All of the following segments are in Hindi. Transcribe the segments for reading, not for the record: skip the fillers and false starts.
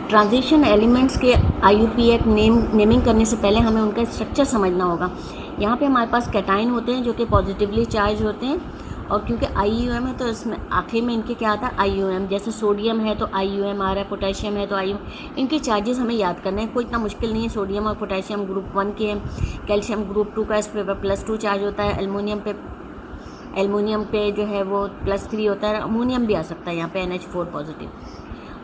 ट्रांजिशन एलिमेंट्स के IUPAC नेमिंग करने से पहले हमें उनका स्ट्रक्चर समझना होगा। यहाँ पे हमारे पास कैटाइन होते हैं जो कि पॉजिटिवली चार्ज होते हैं, और क्योंकि IUM है तो इसमें आखिर में इनके क्या आता है IUM। जैसे सोडियम है तो IUM आ रहा है, पोटेशियम है तो IUM। इनके चार्जेस हमें याद करने हैं, कोई इतना मुश्किल नहीं है। सोडियम और पोटेशियम ग्रुप 1 के हैं, कैल्शियम ग्रुप 2 का, इस पे +2 चार्ज होता है। एल्युमिनियम पे जो है वो +3 होता है। अमोनियम भी आ सकता है यहाँ पे NH4 पॉजिटिव।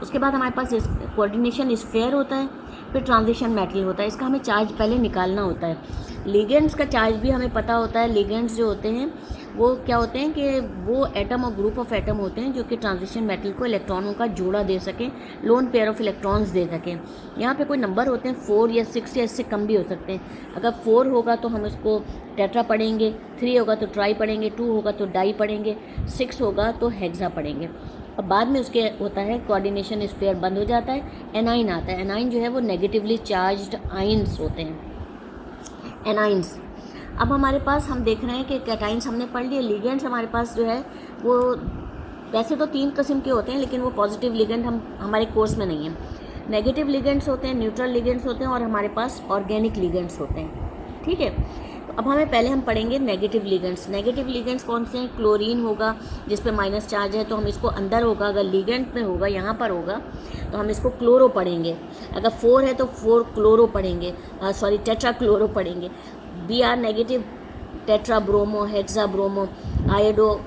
उसके बाद हमारे पास कोऑर्डिनेशन स्फीयर होता है, फिर ट्रांजिशन मेटल होता है। इसका हमें चार्ज पहले निकालना होता है। लिगेंड्स का चार्ज भी हमें पता होता है। लिगेंड्स जो होते हैं वो क्या होते हैं कि वो एटम और ग्रुप ऑफ एटम होते हैं जो कि ट्रांजिशन मेटल को इलेक्ट्रॉनों का जोड़ा दे सकें, lone pair of electrons they सकें। यहाँ पे कोई नंबर होते हैं 4 या 6 या इससे कम भी हो सकते हैं। अगर 4 होगा तो हम उसको टेट्रा पढ़ेंगे, 3 होगा तो ट्राई पढ़ेंगे, 2 होगा तो डाई पढ़ेंगे, 6 होगा तो हेक्सा पढ़ेंगे। अब बाद में उसके होता है कोऑर्डिनेशन स्फीयर बंद हो जाता है, एनाइन आता है। एनाइन जो है वो नेगेटिवली चार्ज्ड आइंस होते हैं, एनाइंस। अब हमारे पास हम देख रहे हैं कि कैटाइंस हमने पढ़ लिए। लिगेंड्स हमारे पास जो है वो वैसे तो 3 किस्म के होते हैं, लेकिन वो पॉजिटिव लिगेंड हमारे कोर्स में नहीं है। नेगेटिव लिगेंड्स होते हैं, न्यूट्रल लिगेंड्स होते हैं, और हमारे पास ऑर्गेनिक लिगेंड्स होते हैं। ठीक है, तो अब पहले हम पढ़ेंगे नेगेटिव लिगेंड्स। नेगेटिव लिगेंड्स कौन से हैं? क्लोरीन होगा जिस पे माइनस चार्ज है, तो हम इसको अंदर होगा। अगर लिगेंड में होगा, यहाँ पर होगा, तो हम इसको क्लोरो पढ़ेंगे। अगर 4 है तो 4 क्लोरो पढ़ेंगे, टेट्रा क्लोरो पढ़ेंगे। Br negative tetra bromo, hexa bromo, iodo.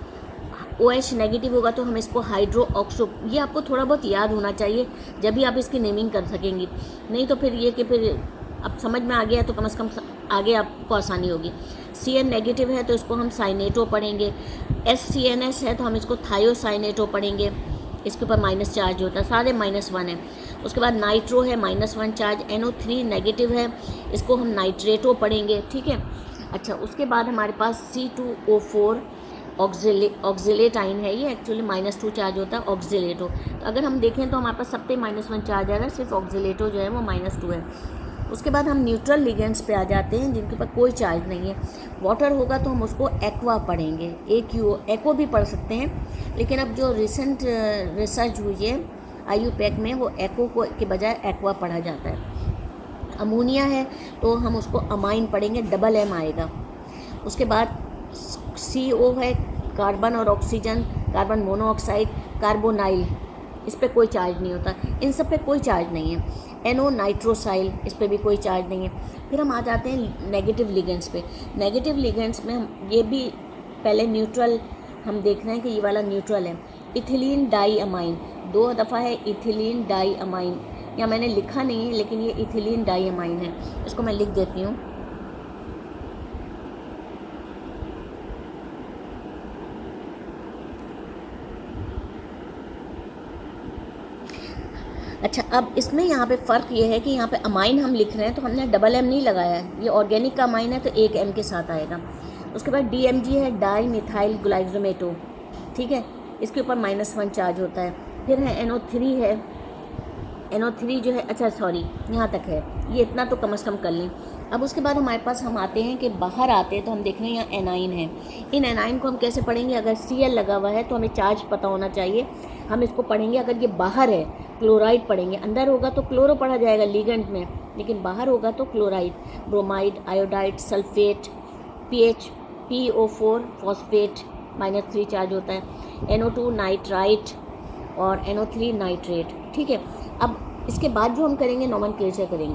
OH negative होगा तो हम इसको हाइड्रो ऑक्सो। ये आपको थोड़ा बहुत याद होना चाहिए, जब भी आप इसकी नेमिंग कर सकेंगी। नहीं तो फिर ये कि फिर अब समझ में आ गया तो कम से कम आगे आपको आसानी होगी। Cn नेगेटिव है तो इसको हम साइनेटो पढ़ेंगे। SCNS है तो हम इसको थायोसाइनेटो पढ़ेंगे। इसके ऊपर माइनस चार्ज होता है, सारे -1 है। उसके बाद नाइट्रो है, -1 चार्ज। NO3 नेगेटिव है, इसको हम नाइट्रेटो पढ़ेंगे। ठीक है, अच्छा। उसके बाद हमारे पास C2O4 ऑक्जिलेट आइन है। ये एक्चुअली -2 चार्ज होता है, ऑक्जिलेटो। तो अगर हम देखें तो हमारे पास सब पे -1 चार्ज आ रहा है, सिर्फ ऑक्जिलेटो जो है वो -2 है। उसके बाद हम न्यूट्रल लिगेंड्स पे आ जाते हैं जिनके ऊपर कोई चार्ज नहीं है। वाटर होगा तो हम उसको एक्वा पढ़ेंगे, AQO। एक्ो भी पढ़ सकते हैं, लेकिन अब जो रिसेंट रिसर्च हुई है IUPAC में, वो एक्ो को के बजाय एक्वा पढ़ा जाता है। अमोनिया है तो हम उसको अमाइन पढ़ेंगे, MM आएगा। उसके बाद CO है, कार्बन और ऑक्सीजन, कार्बन मोनोऑक्साइड, कार्बोनाइल। इस पर कोई चार्ज नहीं होता, इन सब पे कोई चार्ज नहीं है। NO नाइट्रोसाइल, इस पर भी कोई चार्ज नहीं है। फिर हम आ जाते हैं नेगेटिव लिगेंड्स पे। नेगेटिव लिगेंड्स में हम ये भी पहले न्यूट्रल हम देख रहे हैं कि ये वाला न्यूट्रल है। इथिलीन डाई अमाइन, 2 दफ़ा है इथिलीन डाई अमाइन। या मैंने लिखा नहीं है, लेकिन ये इथिलीन डाई अमाइन है। इसको मैं लिख देती हूँ। अच्छा, अब इसमें यहाँ पे फ़र्क ये है कि यहाँ पे अमाइन हम लिख रहे हैं तो हमने MM नहीं लगाया है। ये ऑर्गेनिक का अमाइन है तो 1 M के साथ आएगा। उसके बाद DMG है, डाई मिथाइल ग्लाइजोमेटो। ठीक है, इसके ऊपर -1 चार्ज होता है। फिर है NO3 है, NO3 जो है, अच्छा सॉरी यहाँ तक है, ये इतना तो कम से कम कर लें। अब उसके बाद हमारे पास हम आते हैं कि बाहर आते हैं तो हम देख रहे हैं यहाँ एनाइन है। इन एनाइन को हम कैसे पढ़ेंगे? अगर Cl लगा हुआ है तो हमें चार्ज पता होना चाहिए, हम इसको पढ़ेंगे। अगर ये बाहर है क्लोराइड पढ़ेंगे, अंदर होगा तो क्लोरो पढ़ा जाएगा लिगेंड में, लेकिन बाहर होगा तो chloride, bromide, iodide, sulphate, PH PO4 phosphate, -3 charge होता है। NO2 नाइट्राइट और NO3 नाइट्रेट। ठीक है, अब इसके बाद जो हम करेंगे नोमेनक्लेचर करेंगे।